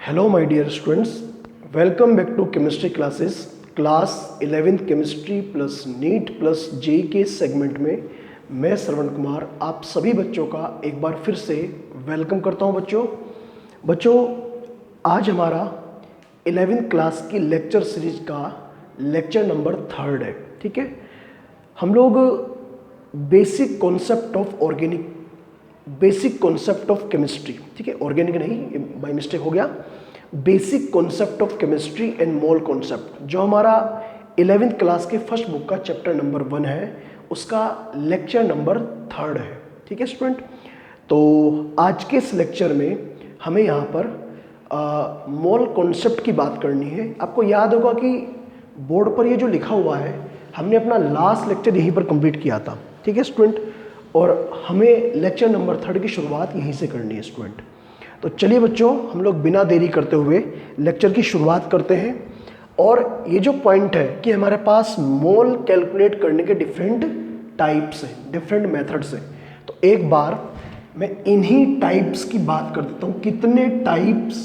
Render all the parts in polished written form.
Hello my dear students, welcome back to chemistry classes, class 11th chemistry plus NEET plus JEE के segment में मैं श्रवण कुमार आप सभी बच्चों का एक बार फिर से वेलकम करता हूं। बच्चों आज हमारा 11th क्लास की लेक्चर सीरीज का लेक्चर नंबर 3 है। ठीक है, हम लोग बेसिक कॉन्सेप्ट ऑफ केमिस्ट्री, ठीक है, ऑर्गेनिक नहीं, बाय मिस्टेक हो गया, basic concept of chemistry and mole concept, जो हमारा 11th क्लास के फर्स्ट बुक का चैप्टर नंबर 1 है, उसका लेक्चर नंबर 3 है। ठीक है स्टूडेंट, तो आज के इस लेक्चर में हमें यहाँ पर मोल कॉन्सेप्ट की बात करनी है। आपको याद होगा कि बोर्ड पर ये जो लिखा हुआ है, हमने अपना लास्ट लेक्चर यहीं पर कंप्लीट किया था। ठीक है स्टूडेंट, और हमें लेक्चर नंबर 3 की शुरुआत यहीं से करनी है स्टूडेंट। तो चलिए बच्चों, हम लोग बिना देरी करते हुए लेक्चर की शुरुआत करते हैं। और ये जो पॉइंट है कि हमारे पास मोल कैलकुलेट करने के डिफरेंट टाइप्स हैं, डिफरेंट मेथड्स हैं, तो एक बार मैं इन्हीं टाइप्स की बात कर देता हूँ। कितने टाइप्स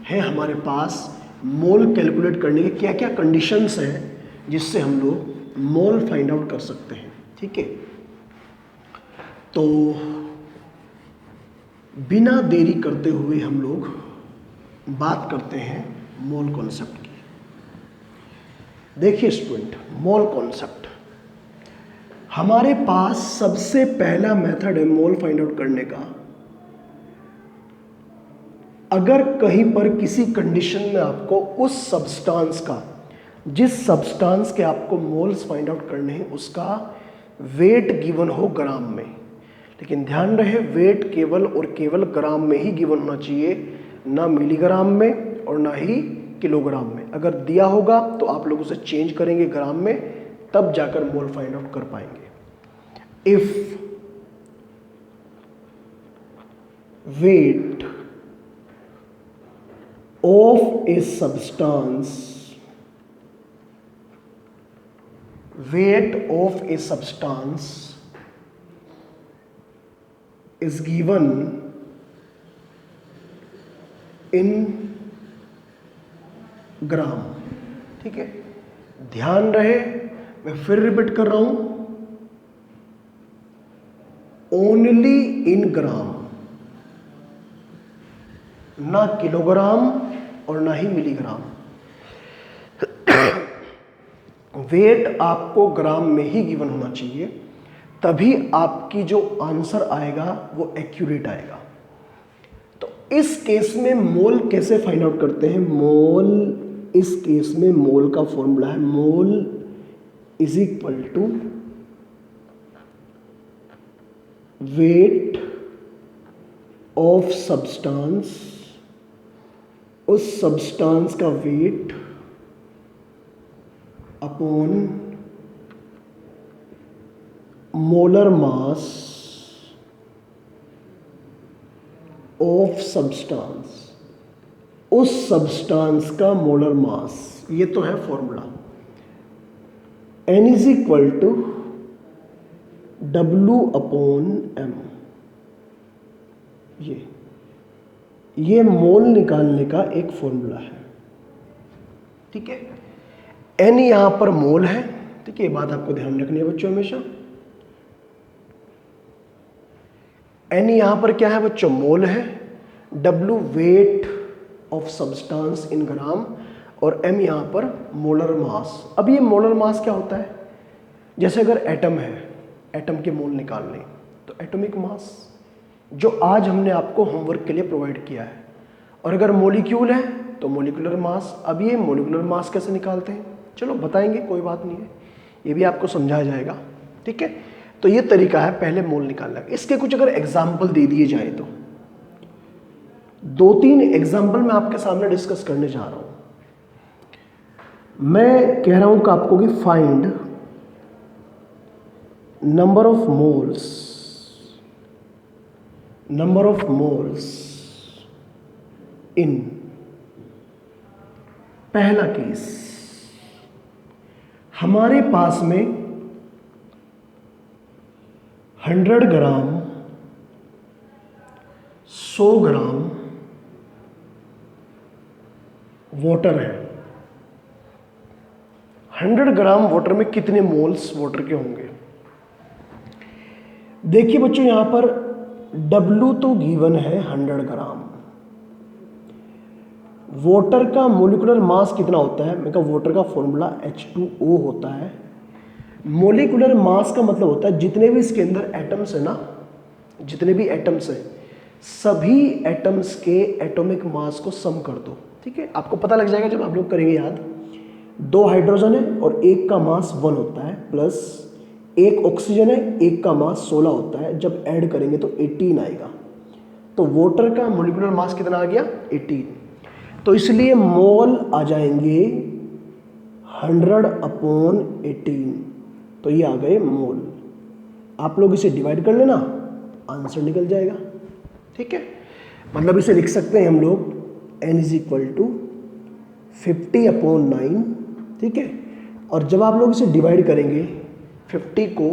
हैं हमारे पास मोल कैलकुलेट करने के, क्या क्या कंडीशंस हैं जिससे हम लोग मोल फाइंड आउट कर सकते हैं। ठीक है, तो बिना देरी करते हुए हम लोग बात करते हैं मोल कॉन्सेप्ट की। देखिए स्टूडेंट, मोल कॉन्सेप्ट हमारे पास सबसे पहला मेथड है मोल फाइंड आउट करने का। अगर कहीं पर किसी कंडीशन में आपको उस सब्सटेंस का, जिस सब्सटेंस के आपको मोल्स फाइंड आउट करने हैं, उसका वेट गिवन हो ग्राम में, लेकिन ध्यान रहे वेट केवल और केवल ग्राम में ही गिवन होना चाहिए, ना मिलीग्राम में और ना ही किलोग्राम में। अगर दिया होगा तो आप लोग उसे चेंज करेंगे ग्राम में, तब जाकर मोल फाइंड आउट कर पाएंगे। If weight of a substance, weight of a substance is given in ग्राम। ठीक है, ध्यान रहे, मैं फिर रिपीट कर रहा हूं, ओनली इन ग्राम, ना किलोग्राम और ना ही मिलीग्राम। वेट आपको ग्राम में ही गिवन होना चाहिए, तभी आपकी जो आंसर आएगा वो एक्यूरेट आएगा। तो इस केस में मोल कैसे फाइंड आउट करते हैं? मोल, इस केस में मोल का फॉर्मूला है mole is equal to weight of substance, उस सब्सटेंस का weight upon molar mass of substance, उस सब्सटेंस का मोलर मास। ये तो है formula. N is equal to W upon M। ये मोल निकालने का एक फॉर्मूला है। ठीक है, N यहां पर मोल है। ठीक है, ये बात आपको ध्यान रखनी है बच्चों हमेशा। N यहां पर क्या है बच्चों? मोल है। W weight of substance in gram, और M यहां पर मोलर मास। अब ये मोलर मास क्या होता है? जैसे अगर एटम है, एटम के मोल निकालने, तो एटॉमिक मास जो आज हमने आपको होमवर्क के लिए प्रोवाइड किया है। और अगर मॉलिक्यूल है तो मॉलिक्यूलर मास। अब ये मॉलिक्यूलर मास कैसे निकालते हैं, चलो बताएंगे, कोई बात नहीं है, ये भी आपको समझाया जाएगा। ठीक है, तो ये तरीका है पहले मोल निकालने का। इसके कुछ अगर एग्जाम्पल दे दिए जाए तो 2-3 एग्जाम्पल मैं आपके सामने डिस्कस करने जा रहा हूं। मैं कह रहा हूं कि आपको कि फाइंड नंबर ऑफ मोल्स इन, पहला केस, हमारे पास में 100 ग्राम, 100 ग्राम वाटर है, 100 ग्राम वाटर में कितने मोल्स वाटर के होंगे? देखिए बच्चों यहां पर W तो गिवन है 100 ग्राम, वाटर का मोलिकुलर मास कितना होता है? मैं कहा वाटर का फॉर्मूला H2O होता है। मोलिकुलर मास का मतलब होता है जितने भी इसके अंदर एटम्स है ना, जितने भी एटम्स हैं सभी एटम्स के एटॉमिक मास को सम कर दो। ठीक है, आपको पता लग जाएगा जब आप लोग करेंगे याद। 2 हाइड्रोजन है और एक का मास 1 होता है, प्लस एक ऑक्सीजन है, एक का मास 16 होता है। जब ऐड करेंगे तो 18 आएगा। तो वाटर का मोलिकुलर मास कितना आ गया? 18। तो इसलिए मोल आ जाएंगे 100/18। तो ये आ गए मोल। आप लोग इसे डिवाइड कर लेना, आंसर निकल जाएगा। ठीक है, मतलब इसे लिख सकते हैं हम लोग n = 50/9। ठीक है, और जब आप लोग इसे डिवाइड करेंगे 50 को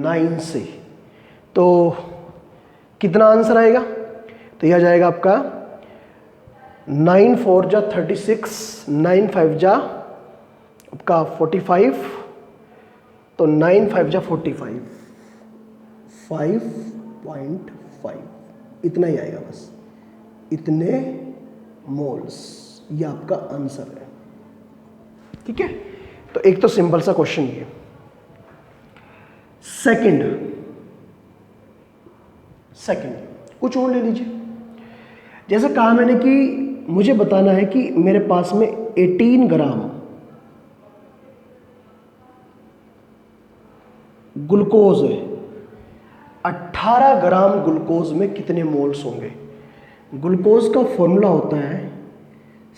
9 से तो कितना आंसर आएगा? तो यह आ जाएगा आपका 9 4 जा 36, 9 5 जा आपका 45, तो 9 5 जा 45, 5.5 इतना ही आएगा बस, इतने मोल्स। ये आपका आंसर है। ठीक है, तो एक तो सिंपल सा क्वेश्चन ये। सेकंड कुछ और ले लीजिए। जैसे कहा मैंने कि मुझे बताना है कि मेरे पास में 18 ग्राम ग्लूकोज है, 18 ग्राम ग्लूकोज में कितने मोल्स होंगे? ग्लूकोज का फॉर्मूला होता है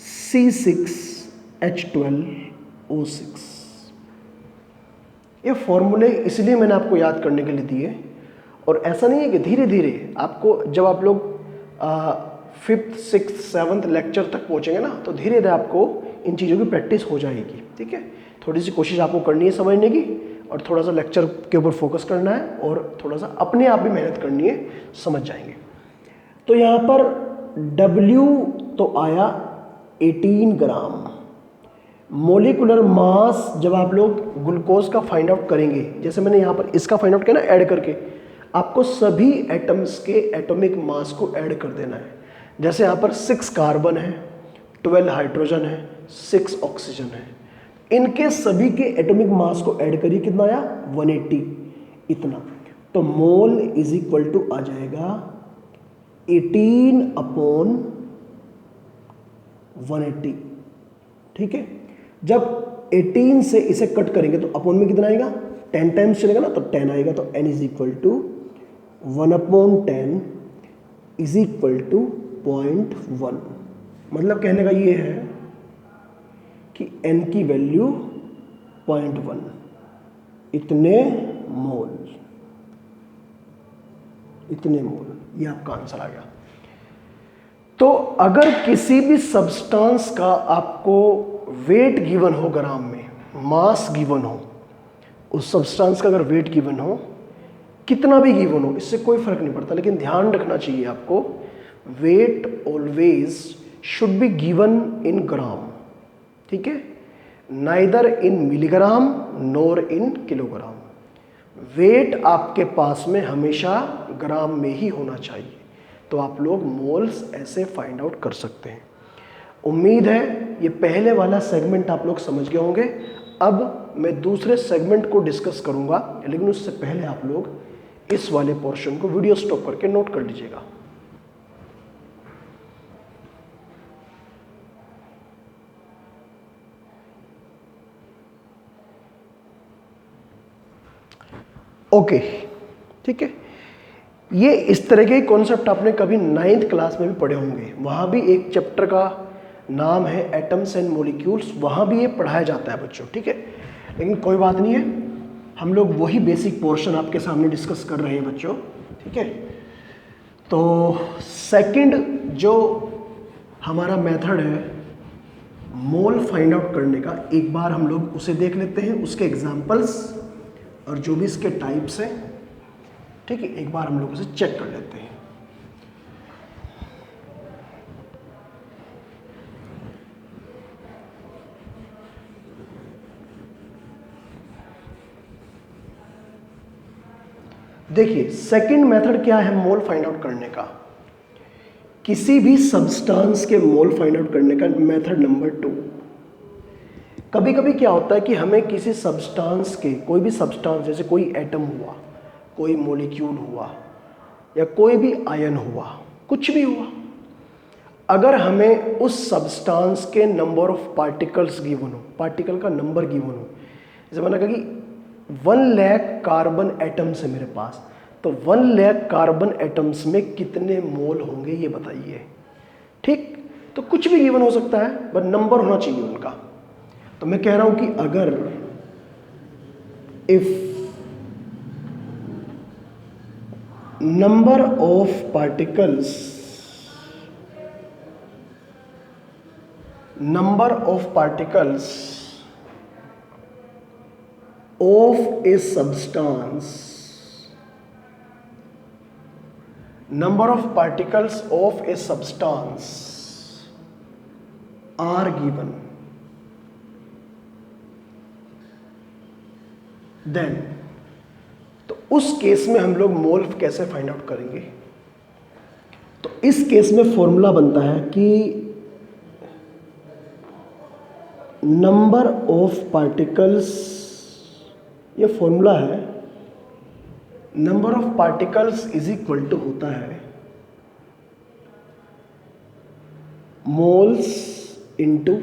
C6H12O6। ये फॉर्मूले इसलिए मैंने आपको याद करने के लिए दिए, और ऐसा नहीं है कि धीरे धीरे आपको जब आप लोग 5th 6th 7th लेक्चर तक पहुंचेंगे ना तो धीरे धीरे आपको इन चीज़ों की प्रैक्टिस हो जाएगी। ठीक है, थोड़ी सी कोशिश आपको करनी है समझने की, और थोड़ा सा लेक्चर के ऊपर फोकस करना है, और थोड़ा सा अपने आप भी मेहनत करनी है, समझ जाएंगे। तो यहाँ पर W तो आया 18 ग्राम। मोलिकुलर मास जब आप लोग ग्लूकोज का फाइंड आउट करेंगे, जैसे मैंने यहाँ पर इसका फाइंड आउट किया ना ऐड करके, आपको सभी एटम्स के एटॉमिक मास को ऐड कर देना है। जैसे यहाँ पर 6 कार्बन है, 12 हाइड्रोजन है, 6 ऑक्सीजन है, इनके सभी के एटॉमिक मास को ऐड करिए, कितना आया? 180 इतना। तो मोल = आ जाएगा 18/180। ठीक है, जब 18 से इसे कट करेंगे तो अपॉन में कितना आएगा? 10 टाइम्स चलेगा ना, तो 10 आएगा। तो n = 1/10 = 0.1। मतलब कहने का ये है कि n की वैल्यू 0.1, इतने मोल, इतने मोल। ये आपका आंसर आ गया। तो अगर किसी भी सब्सटेंस का आपको वेट गिवन हो ग्राम में, मास गिवन हो, उस सब्सटेंस का अगर वेट गिवन हो, कितना भी गिवन हो, इससे कोई फर्क नहीं पड़ता, लेकिन ध्यान रखना चाहिए आपको, weight always should be given in gram. ठीक है, neither in milligram nor in kilogram. Weight आपके पास में हमेशा ग्राम में ही होना चाहिए, तो आप लोग मोल्स ऐसे फाइंड आउट कर सकते हैं। उम्मीद है ये पहले वाला सेगमेंट आप लोग समझ गए होंगे। अब मैं दूसरे सेगमेंट को डिस्कस करूंगा, लेकिन उससे पहले आप लोग इस वाले पोर्शन को वीडियो स्टॉप करके नोट कर लीजिएगा। ओके, ठीक है, ये इस तरह के कॉन्सेप्ट आपने कभी 9th क्लास में भी पढ़े होंगे। वहाँ भी एक चैप्टर का नाम है एटम्स एंड मॉलिक्यूल्स, वहाँ भी ये पढ़ाया जाता है बच्चों। ठीक है, लेकिन कोई बात नहीं है, हम लोग वही बेसिक पोर्शन आपके सामने डिस्कस कर रहे हैं बच्चों। ठीक है, तो सेकंड जो हमारा मेथड है मोल फाइंड आउट करने का, एक बार हम लोग उसे देख लेते हैं, उसके एग्जाम्पल्स और जो भी इसके टाइप्स हैं। ठीक है, एक बार हम लोग उसे चेक कर लेते हैं। देखिए सेकंड मेथड क्या है मोल फाइंड आउट करने का, किसी भी सब्सटेंस के मोल फाइंड आउट करने का मेथड नंबर 2। कभी कभी क्या होता है कि हमें किसी सब्सटेंस के, कोई भी सब्सटेंस जैसे कोई एटम हुआ, कोई मॉलिक्यूल हुआ, या कोई भी आयन हुआ, कुछ भी हुआ, अगर हमें उस सब्सटेंस के नंबर ऑफ पार्टिकल्स गिवन हो, पार्टिकल का नंबर गिवन हो, जैसे मैंने कहा कि 1 लाख कार्बन एटम्स है मेरे पास, तो 1 लाख कार्बन एटम्स में कितने मोल होंगे ये बताइए। ठीक, तो कुछ भी गिवन हो सकता है बट नंबर होना चाहिए उनका। तो मैं कह रहा हूं कि अगर if number of particles of a substance, number of particles of a substance are given, then तो उस केस में हम लोग मोल कैसे फाइंड आउट करेंगे। तो इस केस में फॉर्मूला बनता है कि नंबर ऑफ पार्टिकल्स, ये फॉर्मूला है, number of particles is equal to होता है मोल्स इंटू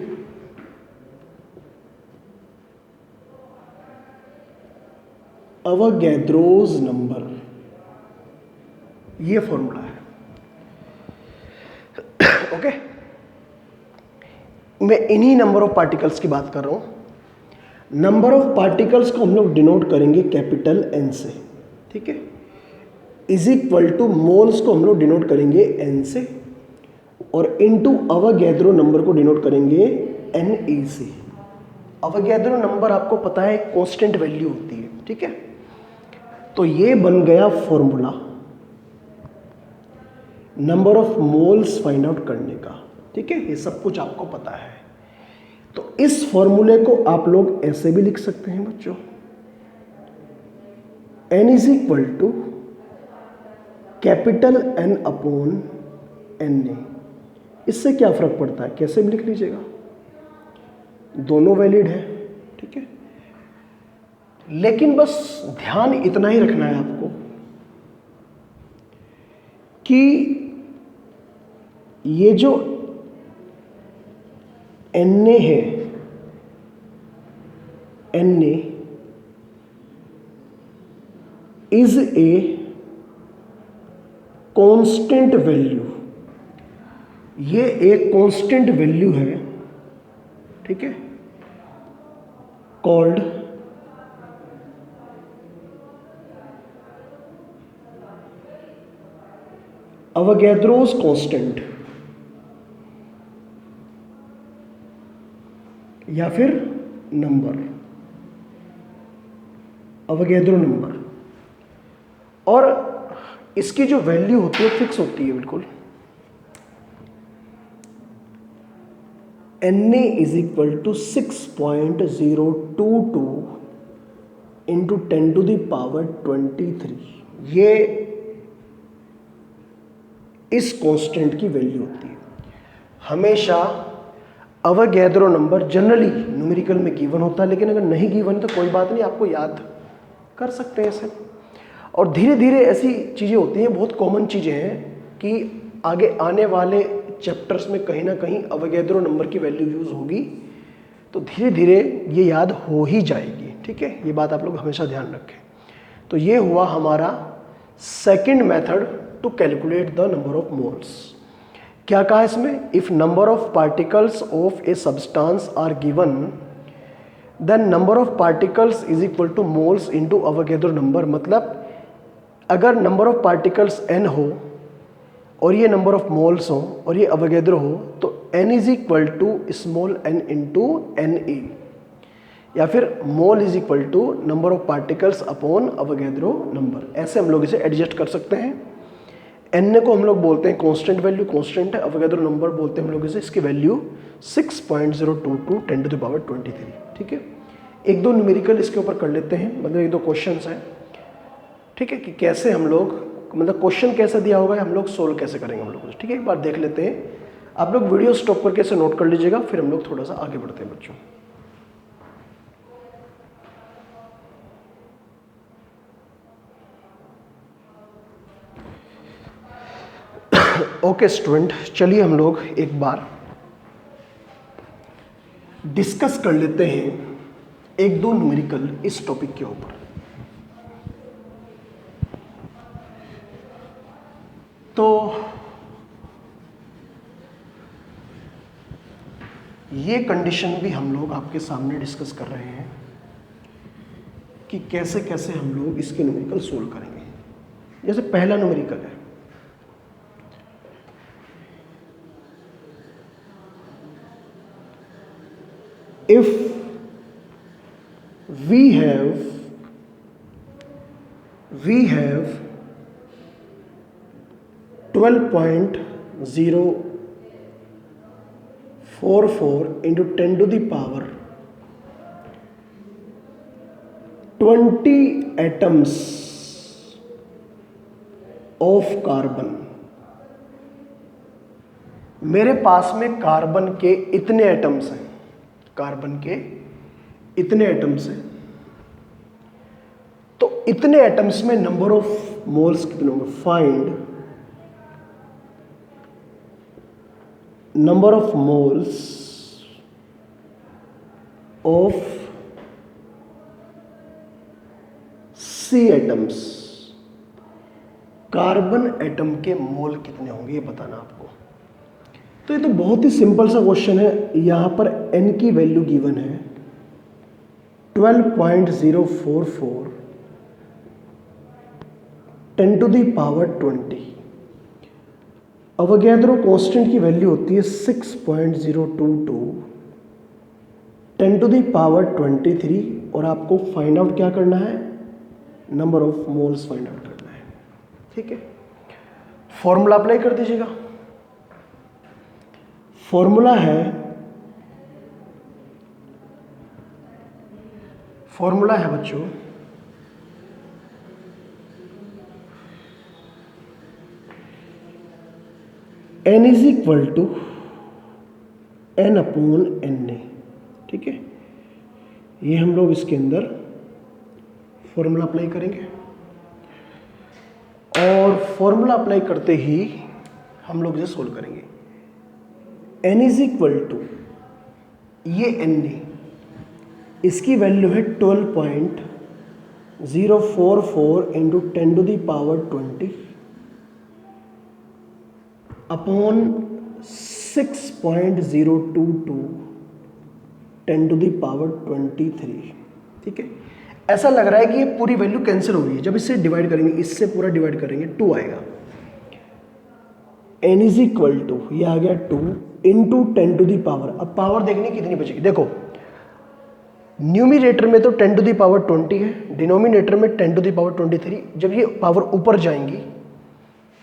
अवोगैड्रोस नंबर, ये फॉर्मूला है। ओके, मैं इन्हीं नंबर ऑफ पार्टिकल्स की बात कर रहा हूं। नंबर ऑफ पार्टिकल्स को हम लोग डिनोट करेंगे कैपिटल एन से, ठीक है, इज इक्वल टू मोल्स को हम लोग डिनोट करेंगे एन से, और इनटू अवोगैड्रो नंबर को डिनोट करेंगे एन ई से। अवोगैड्रो नंबर आपको पता है कांस्टेंट वैल्यू होती है, ठीक है। तो ये बन गया formula number of moles find out करने का, ठीक है, ये सब कुछ आपको पता है। तो इस फॉर्मूले को आप लोग ऐसे भी लिख सकते हैं बच्चों, n is equal to capital N upon Na। इससे क्या फर्क पड़ता है, कैसे भी लिख लीजिएगा, दोनों वैलिड है, ठीक है। लेकिन बस ध्यान इतना ही रखना है आपको कि ये जो Na है, Na is a constant value, ये एक कांस्टेंट वैल्यू है, ठीक है, कॉल्ड अवोगैड्रोस कांस्टेंट या फिर नंबर, अवोगैड्रो नंबर। और इसकी जो वैल्यू होती है फिक्स होती है बिल्कुल, Na is equal to 6.022 into 10 to the power 23, ये इस कांस्टेंट की वैल्यू होती है। हमेशा अवोगैड्रो नंबर जनरली न्यूमेरिकल में गिवन होता है, लेकिन अगर नहीं गिवन तो कोई बात नहीं, आपको याद कर सकते हैं ऐसे। और धीरे धीरे ऐसी चीज़ें होती हैं, बहुत कॉमन चीज़ें हैं कि आगे आने वाले चैप्टर्स में कहीं ना कहीं अवोगैड्रो नंबर की वैल्यू यूज़ होगी, तो धीरे धीरे ये याद हो ही जाएगी, ठीक है। ये बात आप लोग हमेशा ध्यान रखें। तो ये हुआ हमारा second method to calculate the number of moles. क्या कहा इसमें, if number of particles of a substance are given then number of particles is equal to moles into Avogadro number. मतलब अगर नंबर ऑफ पार्टिकल्स n हो और ये number of moles हो और ये अवोगैड्रो हो, तो n is equal to small n into Na, या फिर mole is equal to number of particles upon Avogadro number. ऐसे हम लोग इसे एडजस्ट कर सकते हैं। n को हम लोग बोलते हैं कांस्टेंट वैल्यू, कांस्टेंट है। अवोगैड्रो नंबर बोलते हैं हम लोग इसे, इसकी वैल्यू 6.022 10 टू द पावर 23, ठीक है। एक दो न्यूमेरिकल इसके ऊपर कर लेते हैं, मतलब एक दो क्वेश्चंस हैं। ठीक है, कि कैसे हम लोग, मतलब क्वेश्चन कैसे दिया होगा, हम लोग सोल्व कैसे करेंगे हम लोग, ठीक है। एक बार देख लेते हैं, आप लोग वीडियो स्टॉप करके इसे नोट कर लीजिएगा, फिर हम लोग थोड़ा सा आगे बढ़ते हैं बच्चों। ओके स्टूडेंट, चलिए हम लोग एक बार डिस्कस कर लेते हैं एक दो न्यूमेरिकल इस टॉपिक के ऊपर। तो ये कंडीशन भी हम लोग आपके सामने डिस्कस कर रहे हैं कि कैसे कैसे हम लोग इसके न्यूमेरिकल सोल्व करेंगे। जैसे पहला न्यूमेरिकल है, if we have 12.044 into 10 to the power 20 atoms of carbon, मेरे पास में कार्बन के इतने एटम्स हैं, कार्बन के इतने एटम्स हैं, तो इतने एटम्स में नंबर ऑफ मोल्स कितने होंगे। Find number of moles of C atoms, carbon atom के मोल कितने होंगे ये बताना आपको। तो ये तो बहुत ही सिंपल सा क्वेश्चन है। यहां पर n की वैल्यू गिवन है 12.044 10 to the power 20। अवोगैड्रो कांस्टेंट की वैल्यू होती है 6.022 10 to the power 23, और आपको फाइंड आउट क्या करना है, number of moles find out करना है। ठीक है, फॉर्मूला अप्लाई कर दीजिएगा। फॉर्मूला है बच्चों n is equal to n upon Na। ठीक है, ये हम लोग इसके अंदर फॉर्मूला अप्लाई करेंगे, और फॉर्मूला अप्लाई करते ही हम लोग इसे सोल्व करेंगे। n इज इक्वल टू ये Na, इसकी वैल्यू है 12.044 into 10 to the power 20 upon 6.022 10 to the power 23। ठीक है, ऐसा लग रहा है कि ये पूरी वैल्यू कैंसिल हो गई है। जब इससे डिवाइड करेंगे, इससे पूरा डिवाइड करेंगे, 2 आएगा। n इज इक्वल टू ये आ गया 2 इंटू 10 to the पावर। अब पावर देखने कितनी बचेगी, देखो न्यूमिनेटर में तो 10 to the पावर 20 है, डिनोमिनेटर में 10 to the पावर 23। जब ये पावर ऊपर जाएंगी,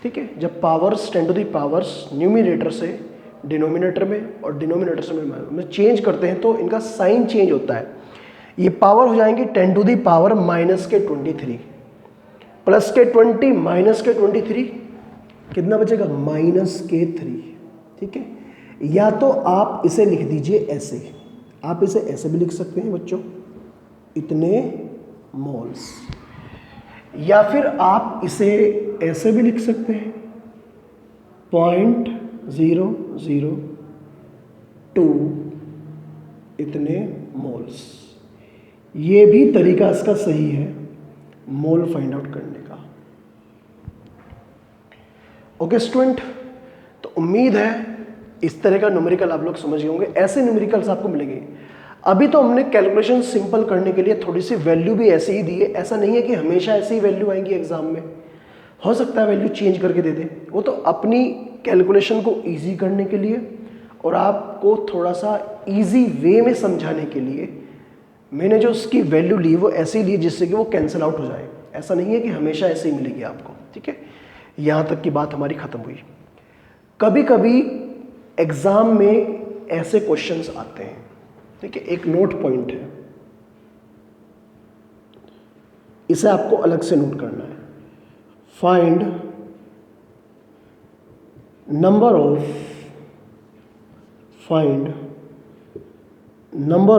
ठीक है, जब powers 10 to the powers numerator से डिनोमिनेटर में और डिनोमिनेटर से में चेंज करते हैं तो इनका साइन चेंज होता है। ये पावर हो जाएंगी 10 to the पावर माइनस के 23, प्लस के 20 माइनस के 23, कितना बचेगा, माइनस के 3। ठीक है, या तो आप इसे लिख दीजिए ऐसे, आप इसे ऐसे भी लिख सकते हैं बच्चों, इतने मोल्स, या फिर आप इसे ऐसे भी लिख सकते हैं 0.002 इतने मोल्स। ये भी तरीका इसका सही है मोल फाइंड आउट करने का। ओके स्टूडेंट, तो उम्मीद है इस तरह का न्यूमेरिकल आप लोग समझ गए होंगे। ऐसे न्यूमेरिकल्स आपको मिलेंगे। अभी तो हमने कैलकुलेशन सिंपल करने के लिए थोड़ी सी वैल्यू भी ऐसे ही दी है। ऐसा नहीं है कि हमेशा ऐसी ही वैल्यू आएंगी एग्जाम में, हो सकता है वैल्यू चेंज करके दे दे। वो तो अपनी कैलकुलेशन को ईजी करने के लिए और आपको थोड़ा सा ईजी वे में समझाने के लिए मैंने जो उसकी वैल्यू ली वो ऐसे ही ली जिससे कि वो कैंसिल आउट हो जाए। ऐसा नहीं है कि हमेशा ऐसे ही मिलेगी आपको। ठीक है, यहाँ तक की बात हमारी खत्म हुई। कभी कभी एग्जाम में ऐसे क्वेश्चंस आते हैं, ठीक है, एक नोट पॉइंट है, इसे आपको अलग से नोट करना है। find number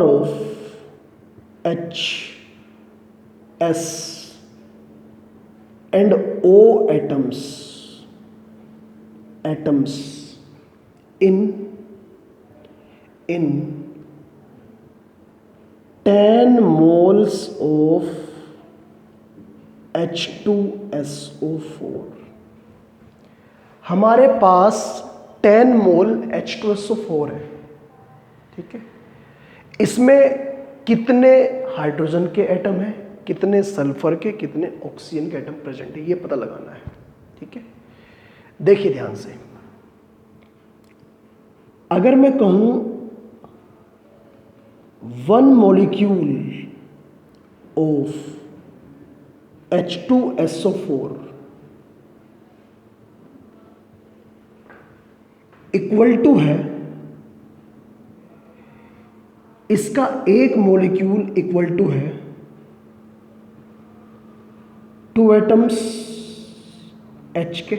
of H S and O atoms in 10 moles of H2SO4। हमारे पास 10 मोल H2SO4 है, ठीक है। इसमें कितने हाइड्रोजन के एटम हैं, कितने सल्फर के, कितने ऑक्सीजन के एटम प्रेजेंट है, ये पता लगाना है, ठीक है। देखिए ध्यान से, अगर मैं कहूं 1 molecule of H2SO4 equal to है, इसका एक मॉलिक्यूल इक्वल टू है 2 एटम्स H के,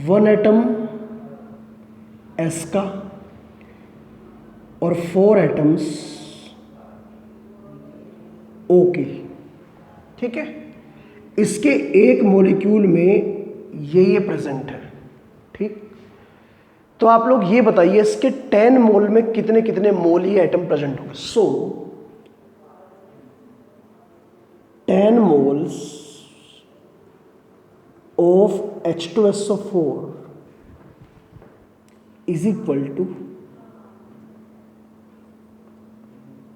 1 एटम S का और 4 एटम्स O के, ठीक है। इसके एक मॉलिक्यूल में ये प्रेजेंट है, ठीक। तो आप लोग ये बताइए इसके 10 मोल में कितने कितने मोल ये एटम प्रेजेंट होंगे। सो 10 moles of H2SO4 is equal to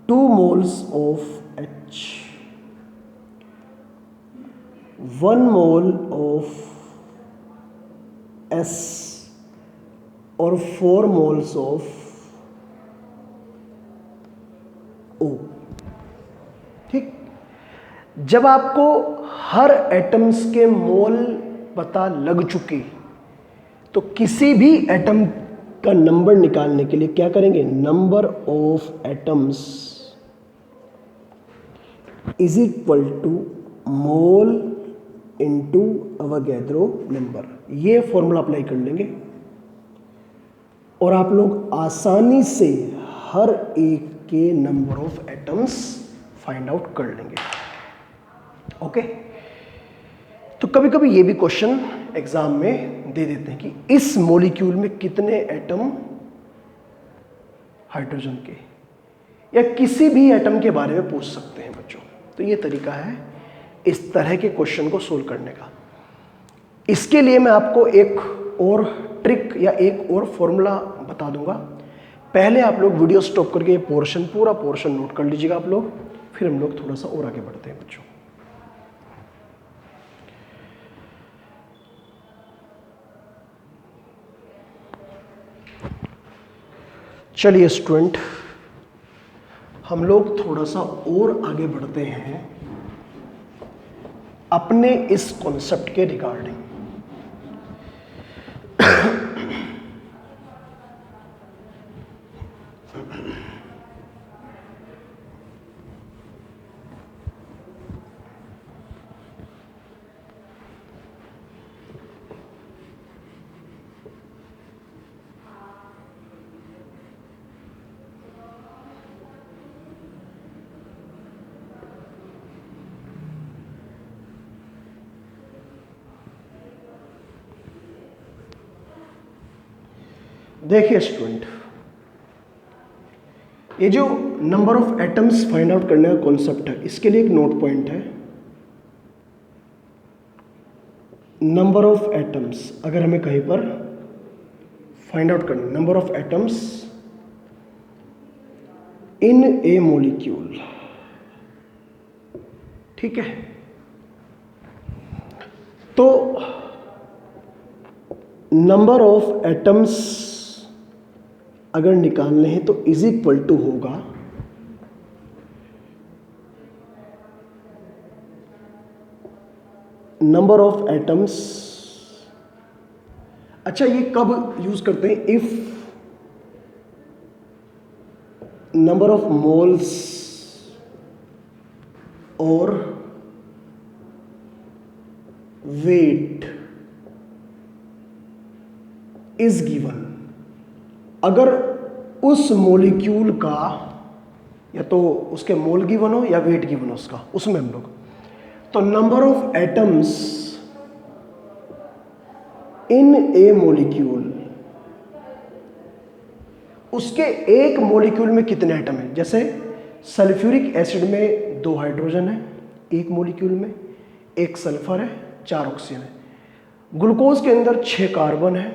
2 moles of H, 1 mole of S और 4 moles of O, ठीक। जब आपको हर एटम्स के मोल पता लग चुके तो किसी भी एटम का नंबर निकालने के लिए क्या करेंगे, number of atoms is equal to mole into Avogadro number, ये फॉर्मूला अप्लाई कर लेंगे और आप लोग आसानी से हर एक के number of atoms find out कर लेंगे, ओके। तो कभी कभी ये भी क्वेश्चन एग्जाम में दे देते हैं कि इस मॉलिक्यूल में कितने एटम हाइड्रोजन के, या किसी भी एटम के बारे में पूछ सकते हैं बच्चों। तो ये तरीका है इस तरह के क्वेश्चन को सोल्व करने का। इसके लिए मैं आपको एक और ट्रिक या एक और फॉर्मूला बता दूंगा। पहले आप लोग वीडियो स्टॉप करके ये पोर्शन, पूरा पोर्शन नोट कर लीजिएगा आप लोग, फिर हम लोग थोड़ा सा और आगे बढ़ते हैं बच्चों। चलिए स्टूडेंट, हम लोग थोड़ा सा और आगे बढ़ते हैं अपने इस कॉन्सेप्ट के रिगार्डिंग। देखिए स्टूडेंट, ये जो number of atoms find out करने का कॉन्सेप्ट है, इसके लिए एक नोट पॉइंट है। नंबर ऑफ एटम्स अगर हमें कहीं पर फाइंड आउट करना, number of atoms in A molecule, ठीक है। तो नंबर ऑफ एटम्स अगर निकालने हैं तो इज इक्वल टू होगा नंबर ऑफ एटम्स। अच्छा, ये कब यूज करते हैं, इफ नंबर ऑफ मोल्स और वेट इज गिवन, अगर उस मॉलिक्यूल का या तो उसके मोल गिवन हो या वेट गिवन हो उसका, उसमें हम लोग तो number of atoms in A molecule, उसके एक मॉलिक्यूल में कितने एटम हैं। जैसे सल्फ्यूरिक एसिड में 2 हाइड्रोजन है एक मॉलिक्यूल में, 1 सल्फर है, 4 ऑक्सीजन है। ग्लूकोज के अंदर 6 कार्बन है,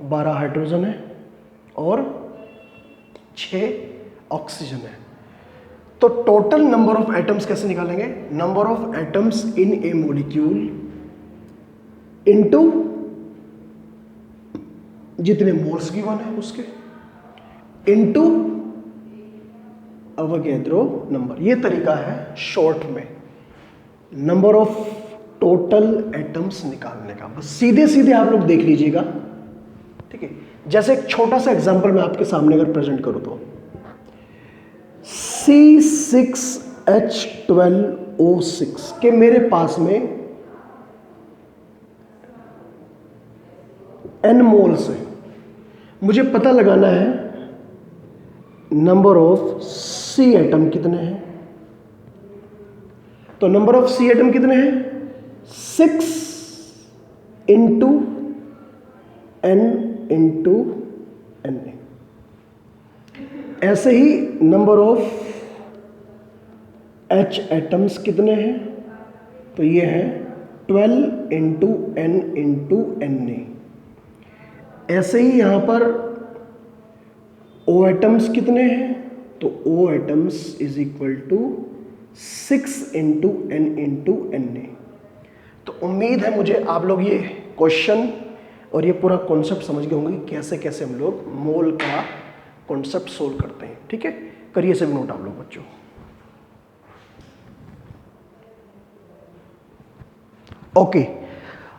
12 हाइड्रोजन है और 6 ऑक्सीजन है। तो टोटल नंबर ऑफ एटम्स कैसे निकालेंगे, number of atoms in A molecule into जितने मोल्स गिवन है उसके इनटू अवोगाद्रो नंबर। ये तरीका है शॉर्ट में नंबर ऑफ टोटल एटम्स निकालने का। बस सीधे सीधे आप लोग देख लीजिएगा, ठीक है। जैसे एक छोटा सा एग्जांपल मैं आपके सामने अगर प्रेजेंट करूं तो C6H12O6 के मेरे पास में n मोल्स है, मुझे पता लगाना है नंबर ऑफ C एटम कितने हैं। तो नंबर ऑफ C एटम कितने हैं, 6 इंटू n इंटू n। ऐसे ही नंबर ऑफ H एटम्स कितने हैं, तो ये है 12 इंटू n इंटू n। ऐसे ही यहां पर O एटम्स कितने हैं, तो O atoms is equal to 6 into n into n। तो उम्मीद है मुझे आप लोग ये क्वेश्चन और ये पूरा कॉन्सेप्ट समझ गए होंगे कि कैसे कैसे हम लोग मोल का कॉन्सेप्ट सोल्व करते हैं, ठीक है। करिए सभी नोट आप लोग बच्चों। ओके,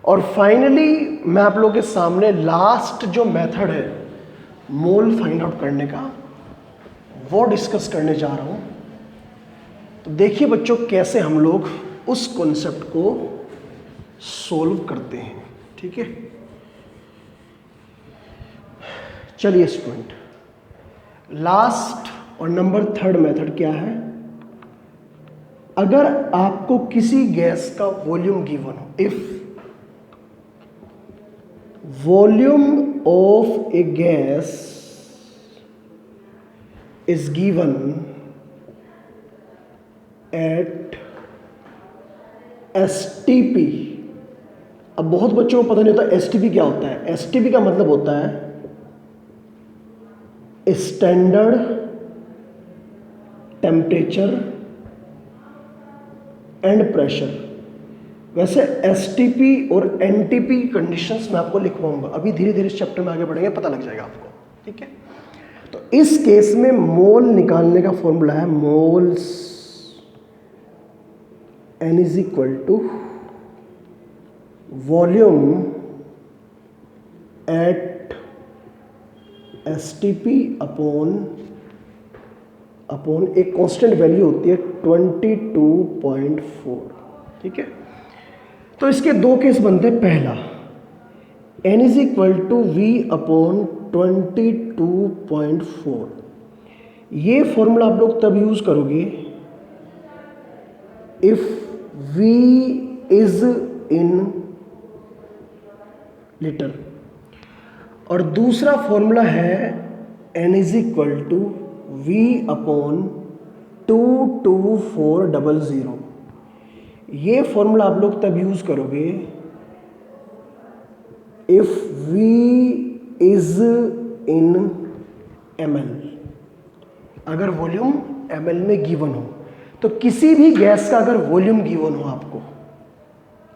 और फाइनली मैं आप लोगों के सामने लास्ट जो मेथड है मोल फाइंड आउट करने का वो डिस्कस करने जा रहा हूं। तो देखिए बच्चों कैसे हम लोग उस कॉन्सेप्ट को सोल्व करते हैं, ठीक है। चलिए स्टूडेंट, लास्ट और नंबर 3 मेथड क्या है, अगर आपको किसी गैस का वॉल्यूम गिवन हो, if volume of A gas is given at STP। अब बहुत बच्चों को पता नहीं होता STP क्या होता है। STP का मतलब होता है स्टैंडर्ड टेम्परेचर एंड प्रेशर। वैसे STP और NTP कंडीशंस मैं आपको लिखवाऊंगा, अभी धीरे धीरे इस चैप्टर में आगे बढ़ेंगे, पता लग जाएगा आपको, ठीक है। तो इस केस में मोल निकालने का फॉर्मूला है moles N is equal to volume at STP upon एक कांस्टेंट वैल्यू होती है 22.4, ठीक है। तो इसके 2 केस बनते हैं। पहला N is equal to V upon 22.4। ये फॉर्मूला आप लोग तब यूज करोगे if V is in litre, और दूसरा फॉर्मूला है N is equal to V upon 22400। ये फॉर्मूला आप लोग तब यूज करोगे if V is in ml, अगर वॉल्यूम ml में गिवन हो। तो किसी भी गैस का अगर वॉल्यूम गिवन हो आपको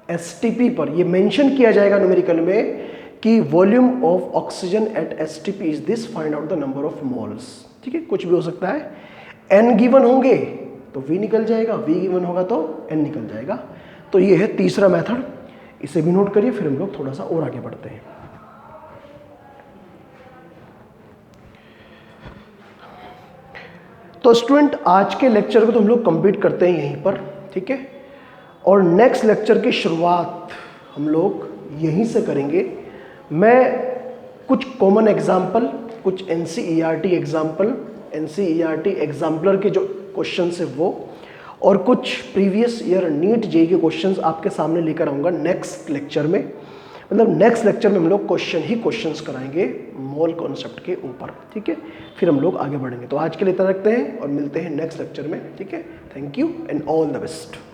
STP पर, ये मेंशन किया जाएगा न्यूमेरिकल में कि volume of oxygen at STP is this, find out the number of moles, ठीक है। कुछ भी हो सकता है, N गिवन होंगे तो V निकल जाएगा, V गिवन होगा तो N निकल जाएगा। तो ये है तीसरा मेथड, इसे भी नोट करिए, फिर हम लोग थोड़ा सा और आगे बढ़ते हैं। तो स्टूडेंट आज के लेक्चर को तो हम लोग कंप्लीट करते हैं यहीं पर, ठीक है। और नेक्स्ट लेक्चर की शुरुआत हम लोग यहीं से करेंगे। मैं कुछ कॉमन एग्जाम्पल, कुछ NCERT एग्जाम्पल, NCERT एग्जाम्पलर के जो क्वेश्चन है वो, और कुछ प्रीवियस ईयर नीट जेईई के क्वेश्चंस आपके सामने लेकर आऊँगा नेक्स्ट लेक्चर में। मतलब नेक्स्ट लेक्चर में हम लोग क्वेश्चंस कराएंगे मोल कॉन्सेप्ट के ऊपर, ठीक है। फिर हम लोग आगे बढ़ेंगे। तो आज के लिए इतना रखते हैं और मिलते हैं नेक्स्ट लेक्चर में, ठीक है। Thank you and all the best.